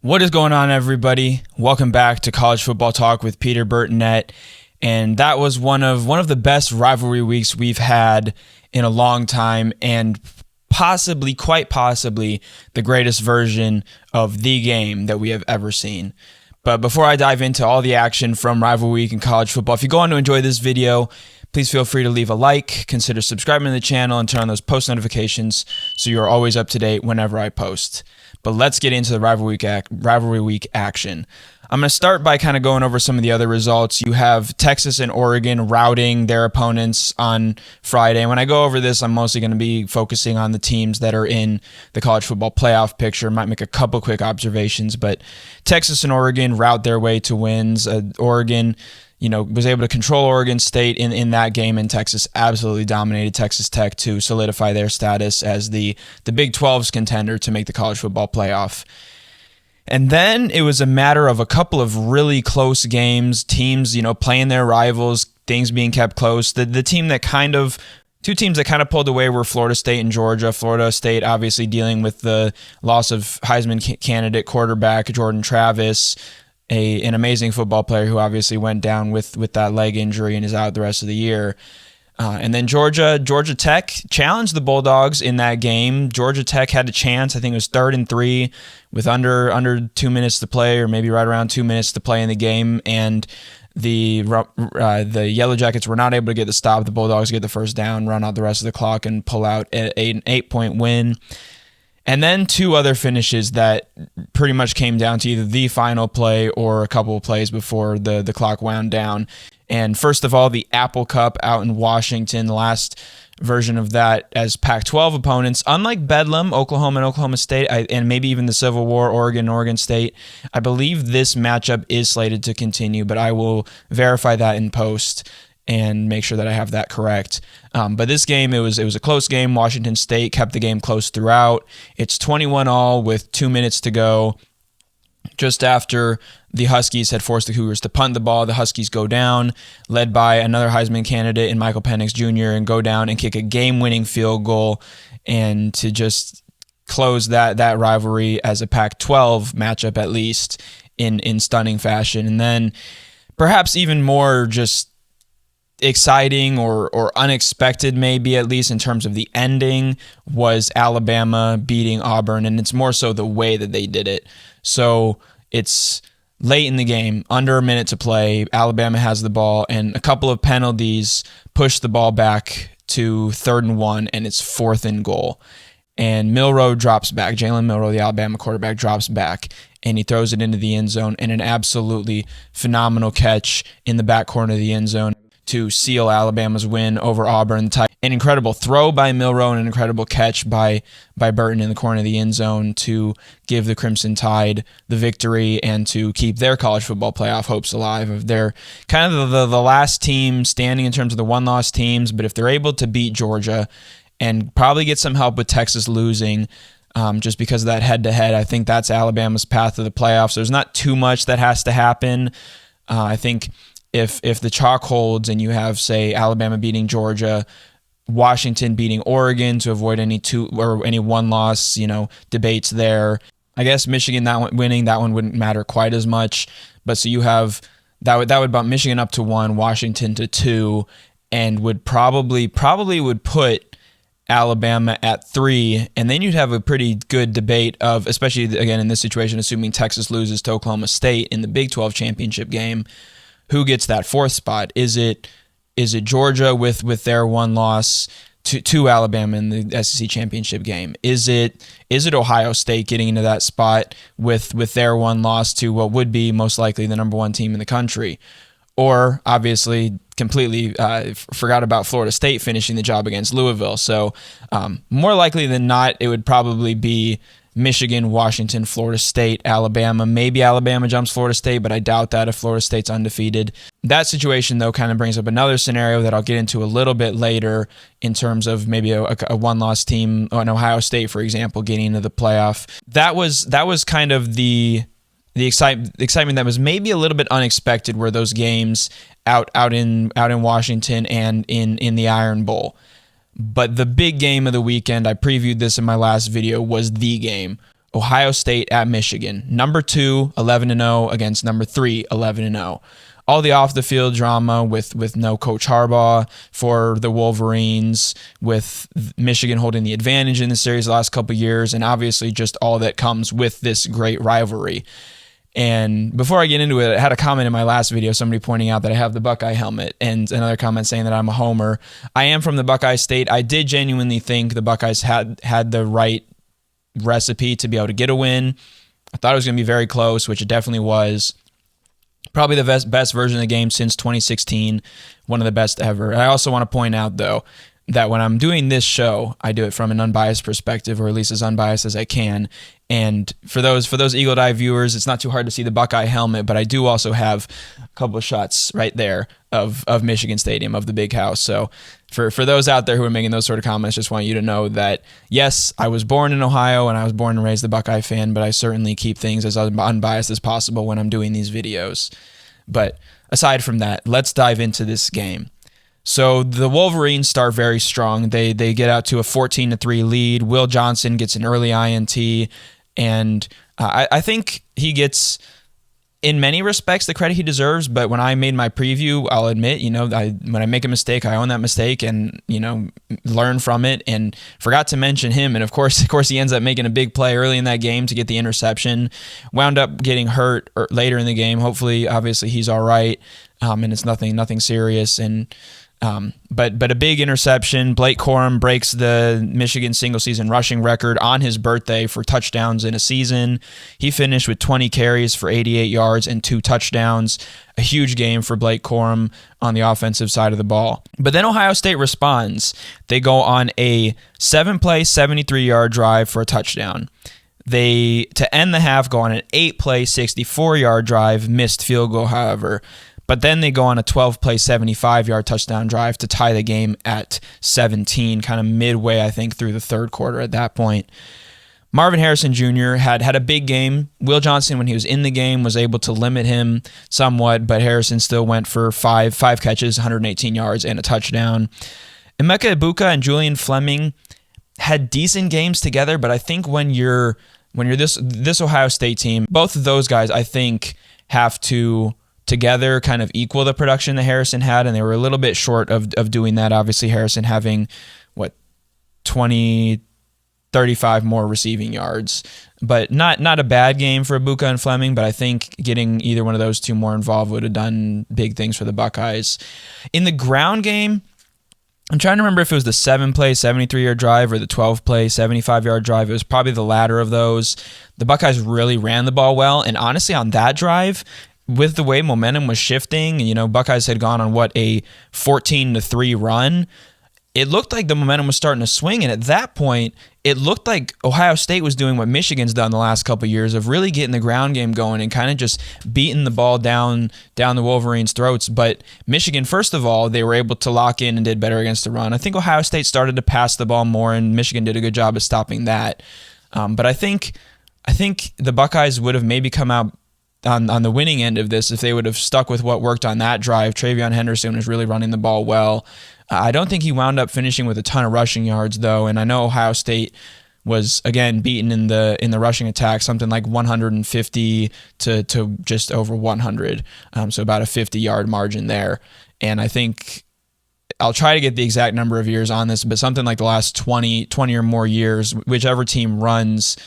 What is going on, everybody? Welcome back to College Football Talk with Peter Burtonette. And that was one of the best rivalry weeks we've had in a long time, and quite possibly, the greatest version of the game that we have ever seen. But before I dive into all the action from rivalry week in college football, if you go on to enjoy this video, please feel free to leave a like, consider subscribing to the channel, and turn on those post notifications so you're always up to date whenever I post. But let's get into the rivalry week action. I'm going to start by kind of going over some of the other results. You have Texas and Oregon routing their opponents on Friday. And when I go over this, I'm mostly going to be focusing on the teams that are in the college football playoff picture. Might make a couple quick observations, but Texas and Oregon route their way to wins. Oregon, was able to control Oregon State in that game, and Texas absolutely dominated Texas Tech to solidify their status as the Big 12's contender to make the college football playoff. And then it was a matter of a couple of really close games, teams, playing their rivals, things being kept close. Two teams that kind of pulled away were Florida State and Georgia. Florida State obviously dealing with the loss of Heisman candidate quarterback Jordan Travis, an amazing football player who obviously went down with that leg injury and is out the rest of the year. And then Georgia Tech challenged the Bulldogs in that game. Georgia Tech had a chance. I think it was 3rd and 3 with under 2 minutes to play, or maybe right around 2 minutes to play in the game. And the Yellow Jackets were not able to get the stop. The Bulldogs get the first down, run out the rest of the clock, and pull out an 8-point win. And then two other finishes that pretty much came down to either the final play or a couple of plays before the clock wound down. And first of all, the Apple Cup out in Washington, the last version of that as Pac-12 opponents. Unlike Bedlam, Oklahoma and Oklahoma State, and maybe even the Civil War, Oregon and Oregon State, I believe this matchup is slated to continue, but I will verify that in post and make sure that I have that correct. But this game, it was a close game. Washington State kept the game close throughout. It's 21-all with 2 minutes to go. Just after the Huskies had forced the Cougars to punt the ball, the Huskies go down, led by another Heisman candidate in Michael Penix Jr., and go down and kick a game-winning field goal, and to just close that rivalry as a Pac-12 matchup, at least, in stunning fashion. And then perhaps even more just exciting or unexpected, maybe at least in terms of the ending, was Alabama beating Auburn, and it's more so the way that they did it. So it's late in the game, under a minute to play. Alabama has the ball, and a couple of penalties push the ball back to 3rd and 1, and it's 4th and goal. And Milroe drops back. Jalen Milroe, the Alabama quarterback, drops back, and he throws it into the end zone, and an absolutely phenomenal catch in the back corner of the end zone to seal Alabama's win over Auburn. An incredible throw by Milroe and an incredible catch by Burton in the corner of the end zone to give the Crimson Tide the victory and to keep their college football playoff hopes alive. They're kind of the last team standing in terms of the one-loss teams, but if they're able to beat Georgia and probably get some help with Texas losing, just because of that head-to-head, I think that's Alabama's path to the playoffs. There's not too much that has to happen. I think if the chalk holds and you have, say, Alabama beating Georgia, Washington beating Oregon to avoid any one-loss, debates there. I guess Michigan winning that one wouldn't matter quite as much. But so you have that would bump Michigan up to 1, Washington to 2, and would probably would put Alabama at 3, and then you'd have a pretty good debate of, especially again in this situation, assuming Texas loses to Oklahoma State in the Big 12 championship game, who gets that 4th spot? Is it Georgia with their one loss to Alabama in the SEC championship game? Is it Ohio State getting into that spot with their one loss to what would be most likely the number 1 team in the country? Or obviously completely forgot about Florida State finishing the job against Louisville. So more likely than not, it would probably be Michigan, Washington, Florida State, Alabama. Maybe Alabama jumps Florida State, but I doubt that if Florida State's undefeated. That situation, though, kind of brings up another scenario that I'll get into a little bit later in terms of maybe a one-loss team, an Ohio State, for example, getting into the playoff. That was kind of the excitement that was maybe a little bit unexpected, were those games out in Washington and in the Iron Bowl. But the big game of the weekend, I previewed this in my last video, was the game. Ohio State at Michigan. Number 2, 11-0 against number 3, 11-0. All the off-the-field drama with no Coach Harbaugh for the Wolverines, with Michigan holding the advantage in the series the last couple years, and obviously just all that comes with this great rivalry. And before I get into it, I had a comment in my last video, somebody pointing out that I have the Buckeye helmet, and another comment saying that I'm a homer. I am from the Buckeye State. I did genuinely think the Buckeyes had the right recipe to be able to get a win. I thought it was going to be very close, which it definitely was. Probably the best version of the game since 2016, one of the best ever. I also want to point out, though, that when I'm doing this show, I do it from an unbiased perspective, or at least as unbiased as I can. And for those Eagle Eye viewers, it's not too hard to see the Buckeye helmet, but I do also have a couple of shots right there of Michigan Stadium, of the big house. So for those out there who are making those sort of comments, just want you to know that, yes, I was born in Ohio and I was born and raised a Buckeye fan, but I certainly keep things as unbiased as possible when I'm doing these videos. But aside from that, let's dive into this game. So the Wolverines start very strong. They get out to a 14-3 lead. Will Johnson gets an early INT, and I think he gets, in many respects, the credit he deserves. But when I made my preview, I'll admit, when I make a mistake, I own that mistake and, learn from it, and forgot to mention him. And of course, he ends up making a big play early in that game to get the interception. Wound up getting hurt later in the game. Hopefully, obviously, he's all right, and it's nothing serious. And but a big interception. Blake Corum breaks the Michigan single-season rushing record on his birthday for touchdowns in a season. He finished with 20 carries for 88 yards and 2 touchdowns. A huge game for Blake Corum on the offensive side of the ball. But then Ohio State responds. They go on a 7-play, 73-yard drive for a touchdown. They, to end the half, go on an 8-play, 64-yard drive, missed field goal, however. But then they go on a 12-play, 75-yard touchdown drive to tie the game at 17, kind of midway, I think, through the third quarter at that point. Marvin Harrison Jr. had a big game. Will Johnson, when he was in the game, was able to limit him somewhat, but Harrison still went for five catches, 118 yards, and a touchdown. Emeka Egbuka and Julian Fleming had decent games together, but I think when you're this Ohio State team, both of those guys, I think, have to together kind of equal the production that Harrison had, and they were a little bit short of doing that. Obviously, Harrison having 35 more receiving yards, but not a bad game for Egbuka and Fleming, but I think getting either one of those two more involved would have done big things for the Buckeyes. In the ground game, I'm trying to remember if it was the 7-play, 73-yard drive or the 12-play, 75-yard drive. It was probably the latter of those. The Buckeyes really ran the ball well, and honestly, on that drive, with the way momentum was shifting, Buckeyes had gone on a 14-3 run. It looked like the momentum was starting to swing, and at that point, it looked like Ohio State was doing what Michigan's done the last couple of years of really getting the ground game going and kind of just beating the ball down the Wolverines' throats. But Michigan, first of all, they were able to lock in and did better against the run. I think Ohio State started to pass the ball more, and Michigan did a good job of stopping that. But I think the Buckeyes would have maybe come out on the winning end of this if they would have stuck with what worked on that drive. TreVeyon Henderson was really running the ball well. I don't think he wound up finishing with a ton of rushing yards, though, and I know Ohio State was, again, beaten in the rushing attack, something like 150 to just over 100, so about a 50-yard margin there. And I think I'll try to get the exact number of years on this, but something like the last 20 or more years, whichever team runs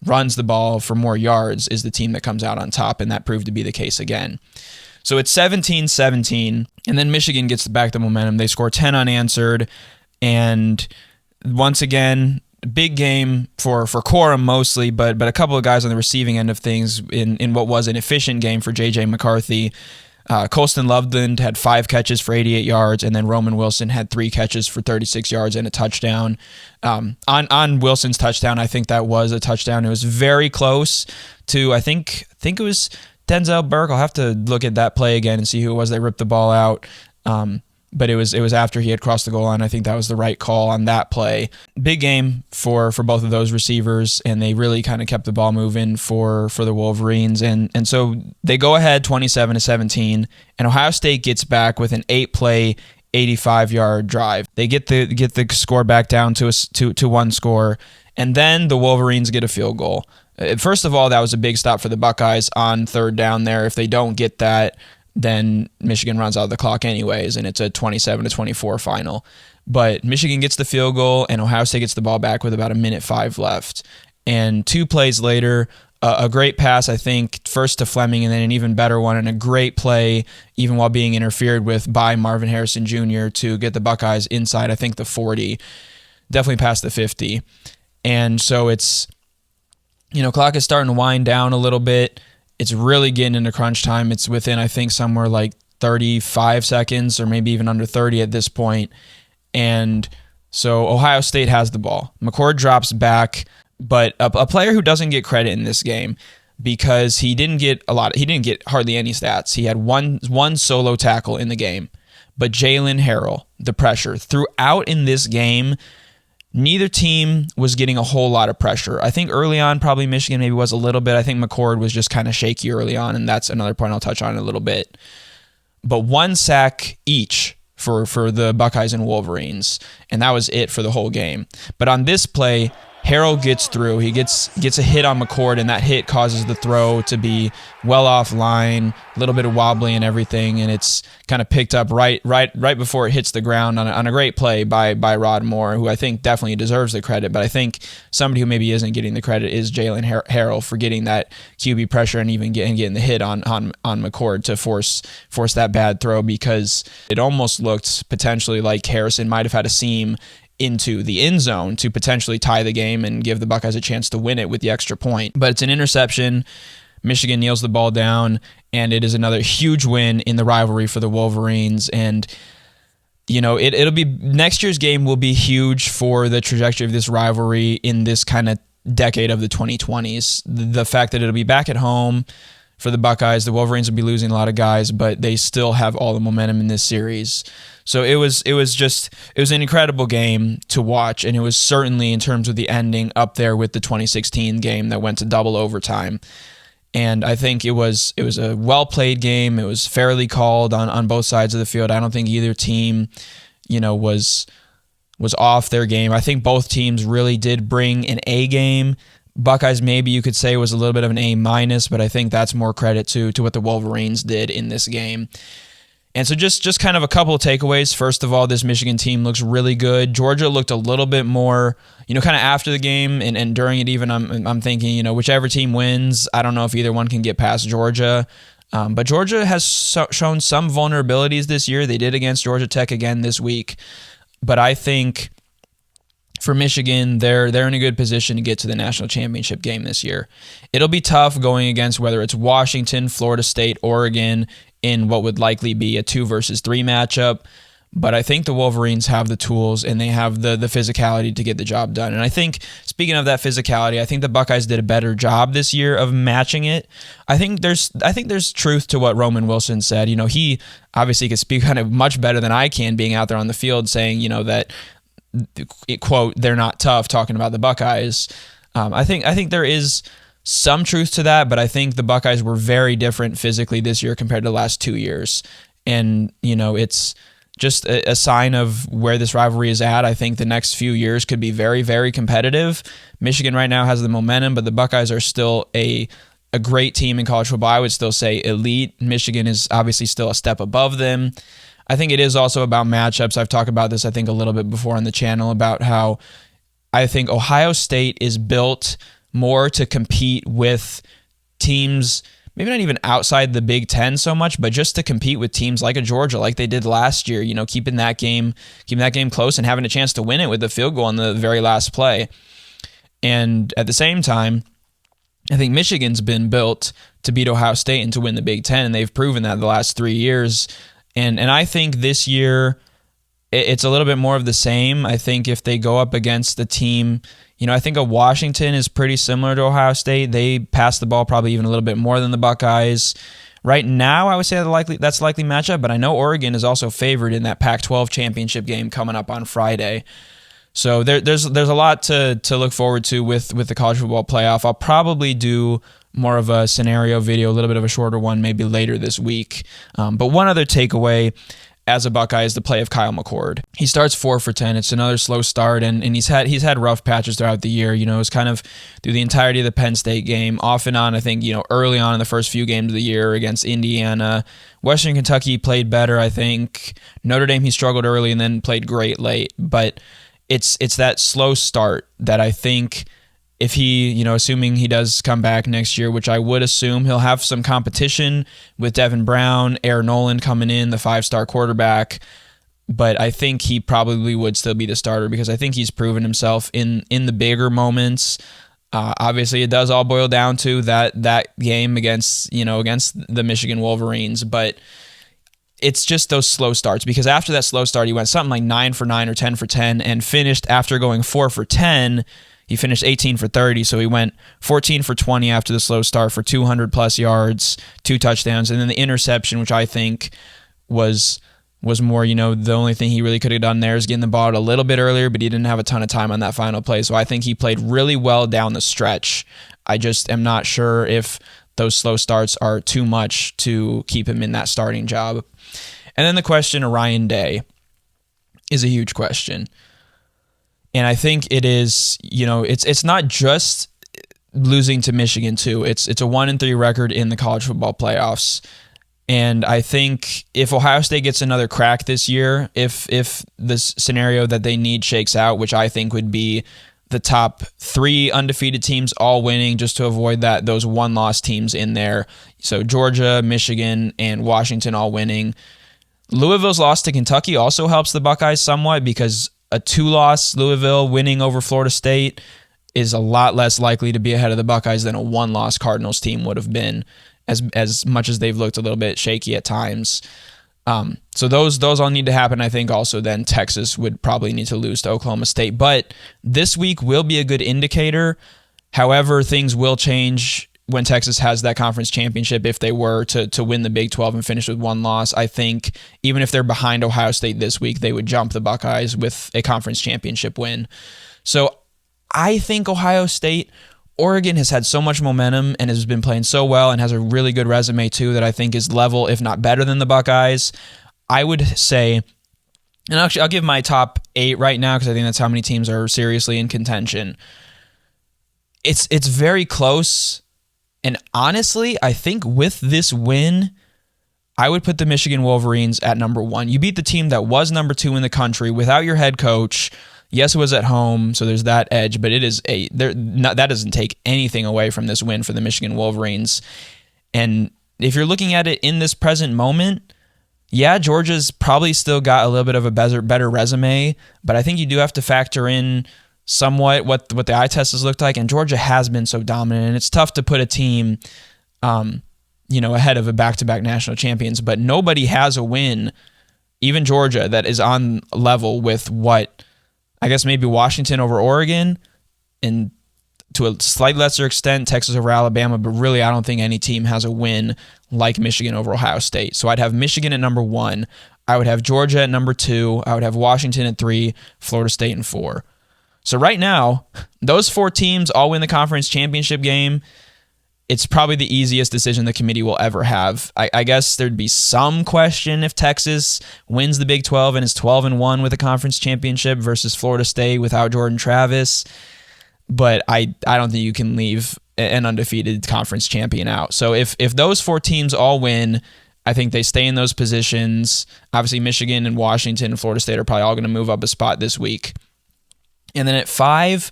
the ball for more yards is the team that comes out on top, and that proved to be the case again. So it's 17-17, and then Michigan gets back the momentum. They score 10 unanswered, and once again, big game for Corum mostly, but a couple of guys on the receiving end of things in what was an efficient game for J.J. McCarthy. Colston Loveland had 5 catches for 88 yards, and then Roman Wilson had 3 catches for 36 yards and a touchdown. On Wilson's touchdown, I think that was a touchdown. It was very close to, I think it was Denzel Burke. I'll have to look at that play again and see who it was that ripped the ball out. But it was after he had crossed the goal line. I think that was the right call on that play. Big game for both of those receivers, and they really kind of kept the ball moving for the Wolverines. And so they go ahead 27-17, and Ohio State gets back with an 8-play, 85-yard drive. They get the score back down to one score, and then the Wolverines get a field goal. First of all, that was a big stop for the Buckeyes on third down there. If they don't get that, then Michigan runs out of the clock anyways, and it's a 27-24 final. But Michigan gets the field goal, and Ohio State gets the ball back with about 1:05 left. And 2 plays later, a great pass, I think, first to Fleming, and then an even better one, and a great play, even while being interfered with by Marvin Harrison Jr. to get the Buckeyes inside, I think, the 40, definitely past the 50. And so it's, clock is starting to wind down a little bit. It's really getting into crunch time. It's within, I think, somewhere like 35 seconds or maybe even under 30 at this point. And so Ohio State has the ball. McCord drops back, but a player who doesn't get credit in this game because he didn't get hardly any stats. He had one solo tackle in the game. But Jalen Harrell, the pressure throughout in this game, neither team was getting a whole lot of pressure. I think early on, probably Michigan maybe was a little bit. I think McCord was just kind of shaky early on, and that's another point I'll touch on in a little bit. But 1 sack each for the Buckeyes and Wolverines, and that was it for the whole game. But on this play, Harrell gets through. He gets a hit on McCord, and that hit causes the throw to be well offline, a little bit of wobbly and everything, and it's kind of picked up right before it hits the ground on a great play by Rod Moore, who I think definitely deserves the credit. But I think somebody who maybe isn't getting the credit is Jalen Harrell for getting that QB pressure and even getting the hit on McCord to force that bad throw, because it almost looked potentially like Harrison might have had a seam into the end zone to potentially tie the game and give the Buckeyes a chance to win it with the extra point. But it's an interception. Michigan kneels the ball down, and it is another huge win in the rivalry for the Wolverines. And, it'll be, next year's game will be huge for the trajectory of this rivalry in this kind of decade of the 2020s. The fact that it'll be back at home for the Buckeyes, the Wolverines will be losing a lot of guys, but they still have all the momentum in this series. So it was an incredible game to watch, and it was certainly, in terms of the ending, up there with the 2016 game that went to double overtime. And I think it was a well-played game. It was fairly called on both sides of the field. I don't think either team, was off their game. I think both teams really did bring an A game. Buckeyes, maybe you could say, was a little bit of an A-, but I think that's more credit to what the Wolverines did in this game. And so just kind of a couple of takeaways. First of all, this Michigan team looks really good. Georgia looked a little bit more, kind of after the game and during it even, I'm thinking, whichever team wins, I don't know if either one can get past Georgia. But Georgia has shown some vulnerabilities this year. They did against Georgia Tech again this week. But I think for Michigan, they're in a good position to get to the national championship game this year. It'll be tough going against whether it's Washington, Florida State, Oregon in what would likely be a 2 versus 3 matchup. But I think the Wolverines have the tools and they have the physicality to get the job done. And I think, speaking of that physicality, I think the Buckeyes did a better job this year of matching it. I think there's truth to what Roman Wilson said. He obviously could speak kind of much better than I can, being out there on the field saying, that, quote, they're not tough, talking about the Buckeyes. I think there is some truth to that, but I think the Buckeyes were very different physically this year compared to the last 2 years. And, it's just a sign of where this rivalry is at. I think the next few years could be very, very competitive. Michigan right now has the momentum, but the Buckeyes are still a great team in college football. I would still say elite. Michigan is obviously still a step above them. I think it is also about matchups. I've talked about this, I think, a little bit before on the channel about how I think Ohio State is built more to compete with teams, maybe not even outside the Big Ten so much, but just to compete with teams like a Georgia, like they did last year, keeping that game close and having a chance to win it with the field goal on the very last play. And at the same time, I think Michigan's been built to beat Ohio State and to win the Big Ten, and they've proven that the last 3 years. And I think this year it's a little bit more of the same. I think if they go up against the team, I think Washington is pretty similar to Ohio State. They pass the ball probably even a little bit more than the Buckeyes. Right now, I would say that's a likely matchup, but I know Oregon is also favored in that Pac-12 championship game coming up on Friday. So there's a lot to look forward to with the college football playoff. I'll probably do more of a scenario video, a little bit of a shorter one, maybe later this week. But one other takeaway, as a Buckeye is the play of Kyle McCord. He starts 4 for 10. It's another slow start, and he's had rough patches throughout the year. You know, it's kind of through the entirety of the Penn State game, off and on. I think, you know, early on in the first few games of the year against Indiana. Western Kentucky played better, I think. Notre Dame, he struggled early and then played great late. But it's that slow start that I think, if he, you know, assuming he does come back next year, which I would assume, he'll have some competition with Devin Brown, Aaron Nolan coming in, the 5-star quarterback. But I think he probably would still be the starter because I think he's proven himself in the bigger moments. Obviously, it does all boil down to that game against the Michigan Wolverines, but it's just those slow starts, because after that slow start, he went something like 9 for 9 or 10 for 10 and finished, after going 4 for 10, he finished 18 for 30, so he went 14 for 20 after the slow start for 200-plus yards, 2 touchdowns, and then the interception, which I think was more, you know, the only thing he really could have done there is getting the ball out a little bit earlier, but he didn't have a ton of time on that final play, so I think he played really well down the stretch. I just am not sure if those slow starts are too much to keep him in that starting job. And then the question of Ryan Day is a huge question. And I think it is, you know, it's not just losing to Michigan too. It's a 1-3 record in the college football playoffs. And I think if Ohio State gets another crack this year, if this scenario that they need shakes out, which I think would be the top 3 undefeated teams all winning, just to avoid those 1-loss teams in there. So Georgia, Michigan, and Washington all winning. Louisville's loss to Kentucky also helps the Buckeyes somewhat, because a 2-loss Louisville winning over Florida State is a lot less likely to be ahead of the Buckeyes than a 1-loss Cardinals team would have been, as much as they've looked a little bit shaky at times. So those all need to happen. I think also then Texas would probably need to lose to Oklahoma State. But this week will be a good indicator. However, things will change when Texas has that conference championship. If they were to win the Big 12 and finish with 1 loss, I think even if they're behind Ohio State this week, they would jump the Buckeyes with a conference championship win. So I think Oregon has had so much momentum and has been playing so well and has a really good resume too, that I think is level, if not better than the Buckeyes. I would say, and actually I'll give my top 8 right now because I think that's how many teams are seriously in contention. It's very close. And honestly, I think with this win, I would put the Michigan Wolverines at number 1. You beat the team that was number 2 in the country without your head coach. Yes, it was at home, so there's that edge, but that doesn't take anything away from this win for the Michigan Wolverines. And if you're looking at it in this present moment, yeah, Georgia's probably still got a little bit of a better resume, but I think you do have to factor in somewhat what the eye test has looked like, and Georgia has been so dominant, and it's tough to put a team ahead of a back-to-back national champions, but nobody has a win, even Georgia, that is on level with what I guess maybe Washington over Oregon, and to a slight lesser extent Texas over Alabama, but really I don't think any team has a win like Michigan over Ohio State. So I'd have Michigan at number 1, I would have Georgia at number 2, I would have Washington at 3, Florida State at 4. So right now, those 4 teams all win the conference championship game. It's probably the easiest decision the committee will ever have. I guess there'd be some question if Texas wins the Big 12 and is 12-1 with a conference championship versus Florida State without Jordan Travis. But I don't think you can leave an undefeated conference champion out. So if those 4 teams all win, I think they stay in those positions. Obviously, Michigan and Washington and Florida State are probably all going to move up a spot this week. And then at 5,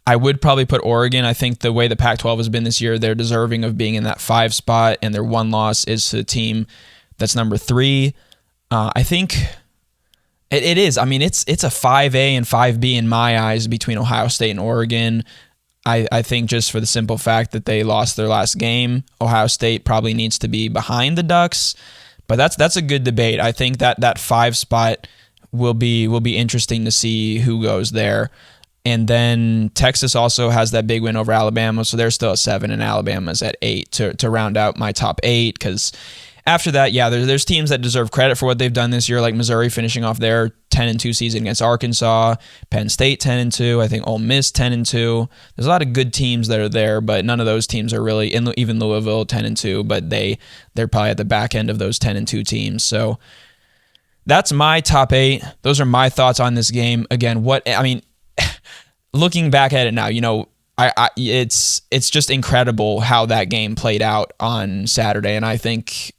I would probably put Oregon. I think the way the Pac-12 has been this year, they're deserving of being in that 5 spot, and their 1 loss is to the team that's number 3. I think it is. I mean, it's a 5A and 5B in my eyes between Ohio State and Oregon. I think just for the simple fact that they lost their last game, Ohio State probably needs to be behind the Ducks, but that's a good debate. I think that 5 spot will be interesting to see who goes there. And then Texas also has that big win over Alabama, so they're still at 7, and Alabama's at 8 to round out my top 8. Because after that, yeah, there's teams that deserve credit for what they've done this year, like Missouri finishing off their 10-2 season against Arkansas, Penn State 10-2, I think Ole Miss 10-2. There's a lot of good teams that are there, but none of those teams are really, even Louisville 10-2, but they're probably at the back end of those 10-2 teams. So that's my top 8. Those are my thoughts on this game. Again, looking back at it now, it's just incredible how that game played out on Saturday. And I think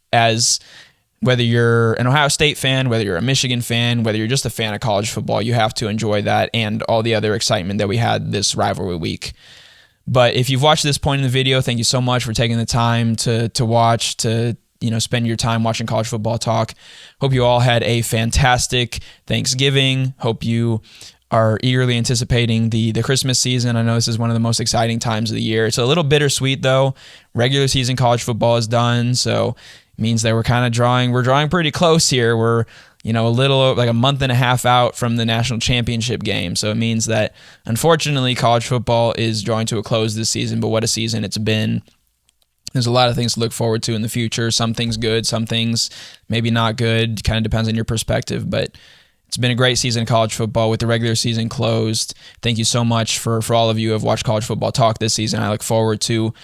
whether you're an Ohio State fan, whether you're a Michigan fan, whether you're just a fan of college football, you have to enjoy that and all the other excitement that we had this rivalry week. But if you've watched this point in the video, thank you so much for taking the time to watch, to spend your time watching College Football Talk. Hope you all had a fantastic Thanksgiving. Hope you are eagerly anticipating the Christmas season. I know this is one of the most exciting times of the year. It's a little bittersweet though. Regular season college football is done, so it means that we're drawing pretty close here. We're a little like a month and a half out from the national championship game. So it means that unfortunately college football is drawing to a close this season, but what a season it's been. There's a lot of things to look forward to in the future. Some things good, some things maybe not good. Kind of depends on your perspective, but it's been a great season of college football with the regular season closed. Thank you so much for all of you who have watched College Football Talk this season. I look forward to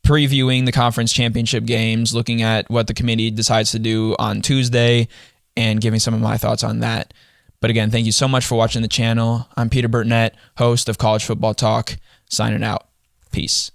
previewing the conference championship games, looking at what the committee decides to do on Tuesday, and giving some of my thoughts on that. But again, thank you so much for watching the channel. I'm Peter Burtonette, host of College Football Talk, signing out. Peace.